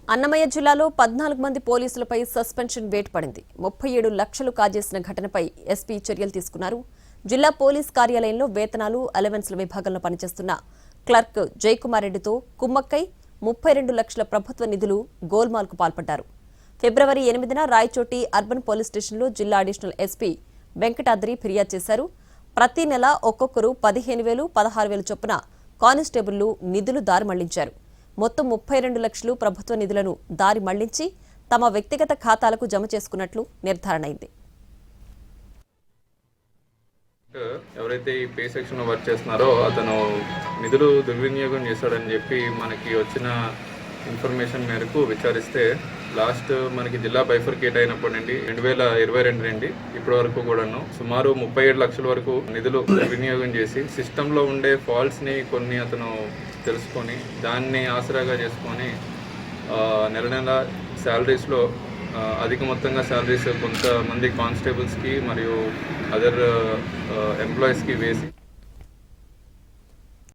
అన్నమయ్య జిల్లాలో 14 మంది పోలీసులపై సస్పెన్షన్ వేటు పడింది. 37 లక్షలు కాజేసిన ఘటనపై ఎస్పీ చర్యలు తీసుకున్నారు. జిల్లా పోలీస్ కార్యాలయంలో వేతనాలు, అలవెన్స్ల విభాగంలో పనిచేస్తున్న క్లర్క్ జయకుమార్ రెడ్డితో కుమ్మక్కై 32 లక్షల ప్రభుత్వ నిధులు గోల్మాల్కు పాల్పడ్డారు. ఫిబ్రవరి 8న రాయచోటి అర్బన్ పోలీస్ స్టేషన్లో జిల్లా అడిషనల్ ఎస్పీ వెంకటాద్రి ఫిర్యాదు చేశారు. ప్రతి నెల ఒక్కొక్కరు 15,000, 16,000 చొప్పున కానిస్టేబుళ్లు నిధులు దారి మళ్లించారు. మొత్తం 32 లక్షలు ప్రభుత్వ నిధులను దారి మళ్లించి తమ వ్యక్తిగత ఖాతాలకు జమ చేసుకున్నట్లు నిర్ధారణ అయింది. ఎవరైతే ఈ పే సెక్షన్లో వర్క్ చేస్తున్నారో అతను నిధులు దుర్వినియోగం చేశాడని చెప్పి మనకి వచ్చిన ఇన్ఫర్మేషన్ మేరకు విచారిస్తే లాస్ట్ మనకి జిల్లా బైఫర్కేట్ అయినప్పటి నుండి 2022 నుండి ఇప్పటి వరకు కూడాను సుమారు 37 లక్షల వరకు నిధులు వినియోగం చేసి సిస్టంలో ఉండే ఫాల్ట్స్ని కొన్ని అతను తెలుసుకొని దాన్ని ఆసరాగా చేసుకొని నెల నెల శాలరీస్లో అధిక మొత్తంగా శాలరీస్ కొంతమంది కానిస్టేబుల్స్కి మరియు అదర్ ఎంప్లాయీస్కి వేసి